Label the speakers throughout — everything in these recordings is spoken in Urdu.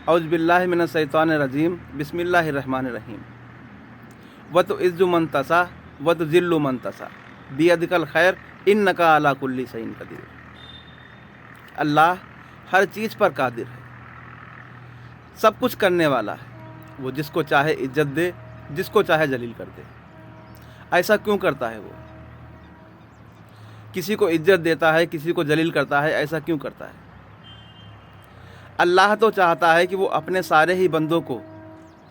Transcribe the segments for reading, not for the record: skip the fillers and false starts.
Speaker 1: اعوذ باللہ من الشیطان الرجیم بسم اللہ الرحمن الرحیم وتعز من تشاء وتذل من تشاء بیدک الخیر انک علی کل شیء قدیر۔ اللہ ہر چیز پر قادر ہے، سب کچھ کرنے والا ہے۔ وہ جس کو چاہے عزت دے، جس کو چاہے ذلیل کر دے۔ ایسا کیوں کرتا ہے؟ وہ کسی کو عزت دیتا ہے، کسی کو ذلیل کرتا ہے، ایسا کیوں کرتا ہے؟ اللہ تو چاہتا ہے کہ وہ اپنے سارے ہی بندوں کو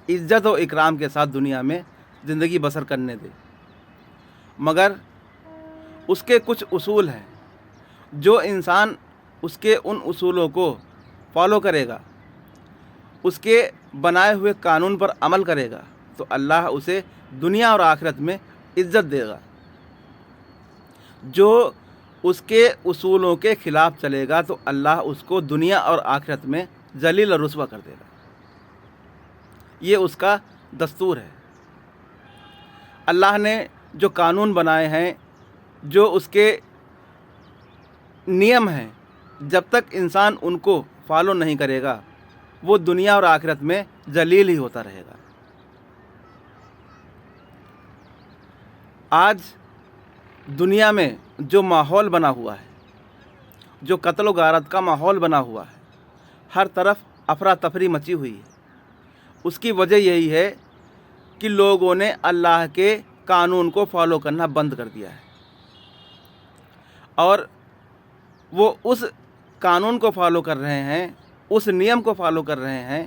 Speaker 1: عزت و اکرام کے ساتھ دنیا میں زندگی بسر کرنے دے، مگر اس کے کچھ اصول ہیں۔ جو انسان اس کے ان اصولوں کو فالو کرے گا، اس کے بنائے ہوئے قانون پر عمل کرے گا، تو اللہ اسے دنیا اور آخرت میں عزت دے گا۔ جو اس کے اصولوں کے خلاف چلے گا تو اللہ اس کو دنیا اور آخرت میں ذلیل اور رسوا کر دے گا۔ یہ اس کا دستور ہے۔ اللہ نے جو قانون بنائے ہیں، جو اس کے نیم ہیں، جب تک انسان ان کو فالو نہیں کرے گا وہ دنیا اور آخرت میں ذلیل ہی ہوتا رہے گا۔ آج دنیا میں جو ماحول بنا ہوا ہے، جو قتل و غارت کا ماحول بنا ہوا ہے، ہر طرف افراتفری مچی ہوئی ہے، اس کی وجہ یہی ہے کہ لوگوں نے اللہ کے قانون کو فالو کرنا بند کر دیا ہے، اور وہ اس قانون کو فالو کر رہے ہیں، اس نیم کو فالو کر رہے ہیں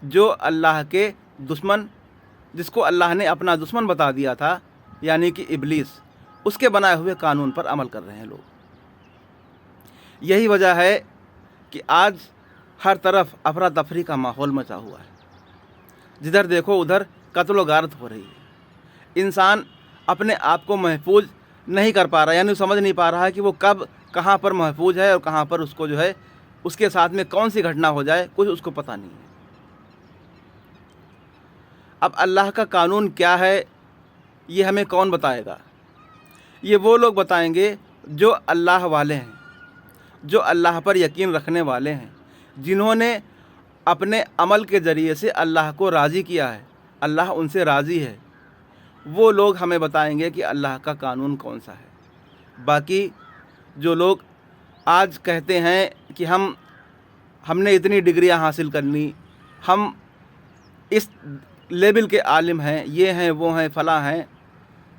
Speaker 1: جو اللہ کے دشمن، جس کو اللہ نے اپنا دشمن بتا دیا تھا، یعنی کہ ابلیس، اس کے بنائے ہوئے قانون پر عمل کر رہے ہیں لوگ۔ یہی وجہ ہے کہ آج ہر طرف افراتفری کا ماحول مچا ہوا ہے، جدھر دیکھو ادھر قتل و غارت ہو رہی ہے۔ انسان اپنے آپ کو محفوظ نہیں کر پا رہا، یعنی سمجھ نہیں پا رہا کہ وہ کب کہاں پر محفوظ ہے اور کہاں پر اس کو جو ہے اس کے ساتھ میں کون سی گھٹنا ہو جائے، کچھ اس کو پتہ نہیں ہے۔ اب اللہ کا قانون کیا ہے یہ ہمیں کون بتائے گا؟ یہ وہ لوگ بتائیں گے جو اللہ والے ہیں، جو اللہ پر یقین رکھنے والے ہیں، جنہوں نے اپنے عمل کے ذریعے سے اللہ کو راضی کیا ہے، اللہ ان سے راضی ہے۔ وہ لوگ ہمیں بتائیں گے کہ اللہ کا قانون کون سا ہے۔ باقی جو لوگ آج کہتے ہیں کہ ہم نے اتنی ڈگریاں حاصل کر لی، ہم اس لیول کے عالم ہیں، یہ ہیں وہ ہیں فلاں ہیں،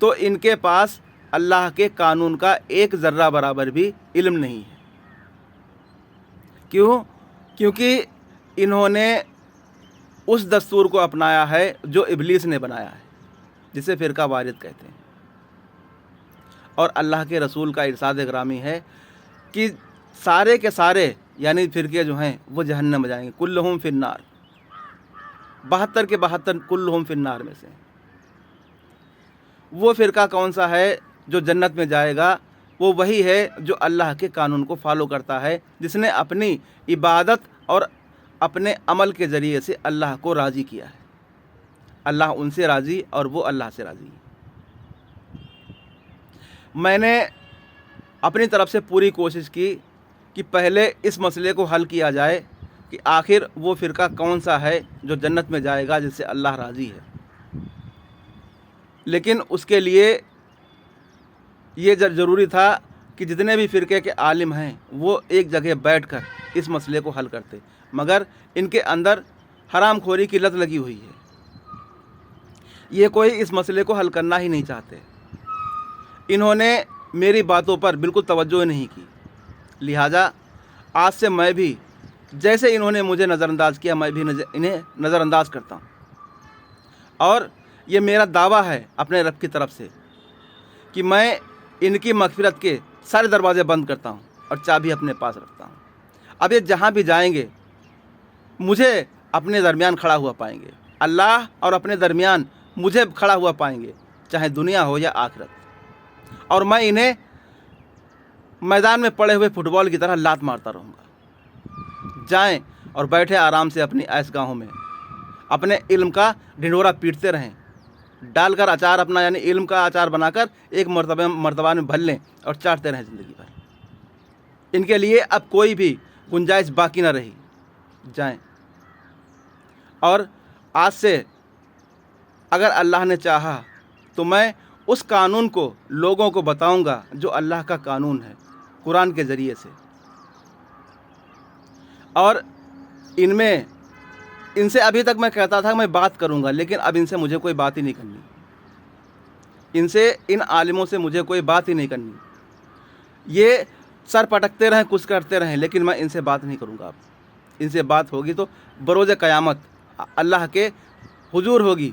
Speaker 1: تو ان کے پاس اللہ کے قانون کا ایک ذرہ برابر بھی علم نہیں ہے۔ کیوں؟ کیونکہ انہوں نے اس دستور کو اپنایا ہے جو ابلیس نے بنایا ہے، جسے فرقہ واریت کہتے ہیں۔ اور اللہ کے رسول کا ارشاد گرامی ہے کہ سارے کے سارے یعنی فرقے جو ہیں وہ جہنم میں جائیں گے، کلہم فی النار، 72 کے 72 کلہم فی النار میں سے۔ وہ فرقہ کون سا ہے جو جنت میں جائے گا؟ وہ وہی ہے جو اللہ کے قانون کو فالو کرتا ہے، جس نے اپنی عبادت اور اپنے عمل کے ذریعے سے اللہ کو راضی کیا ہے۔ اللہ ان سے راضی اور وہ اللہ سے راضی ہے۔ میں نے اپنی طرف سے پوری کوشش کی کہ پہلے اس مسئلے کو حل کیا جائے کہ آخر وہ فرقہ کون سا ہے جو جنت میں جائے گا، جس سے اللہ راضی ہے۔ لیکن اس کے لیے یہ ضروری تھا کہ جتنے بھی فرقے کے عالم ہیں وہ ایک جگہ بیٹھ کر اس مسئلے کو حل کرتے، مگر ان کے اندر حرام خوری کی لت لگی ہوئی ہے۔ یہ کوئی اس مسئلے کو حل کرنا ہی نہیں چاہتے۔ انہوں نے میری باتوں پر بالکل توجہ نہیں کی، لہٰذا آج سے میں بھی جیسے انہوں نے مجھے نظر انداز کیا، میں بھی انہیں نظر انداز کرتا ہوں۔ اور یہ میرا دعویٰ ہے اپنے رب کی طرف سے کہ میں ان کی مغفرت کے سارے دروازے بند کرتا ہوں اور چابی اپنے پاس رکھتا ہوں۔ اب یہ جہاں بھی جائیں گے مجھے اپنے درمیان کھڑا ہوا پائیں گے، اللہ اور اپنے درمیان مجھے کھڑا ہوا پائیں گے، چاہے دنیا ہو یا آخرت۔ اور میں انہیں میدان میں پڑے ہوئے فٹ بال کی طرح لات مارتا رہوں گا۔ جائیں اور بیٹھے آرام سے اپنی عیش گاہوں میں، اپنے علم کا ڈھنڈورا پیٹتے رہیں، ڈال کر اچار اپنا یعنی علم کا اچار بنا کر ایک مرتبہ میں بھر لیں اور چاٹتے رہیں زندگی بھر۔ ان کے لیے اب کوئی بھی گنجائش باقی نہ رہی۔ جائیں۔ اور آج سے اگر اللہ نے چاہا تو میں اس قانون کو لوگوں کو بتاؤں گا جو اللہ کا قانون ہے قرآن کے ذریعے سے. اور ان سے ابھی تک میں کہتا تھا میں بات کروں گا، لیکن اب ان سے مجھے کوئی بات ہی نہیں کرنی. ان عالموں سے مجھے کوئی بات ہی نہیں کرنی. یہ سر پٹکتے رہیں، کچھ کرتے رہیں، لیکن میں ان سے بات نہیں کروں گا. اب ان سے بات ہوگی تو بروز قیامت اللہ کے حضور ہوگی.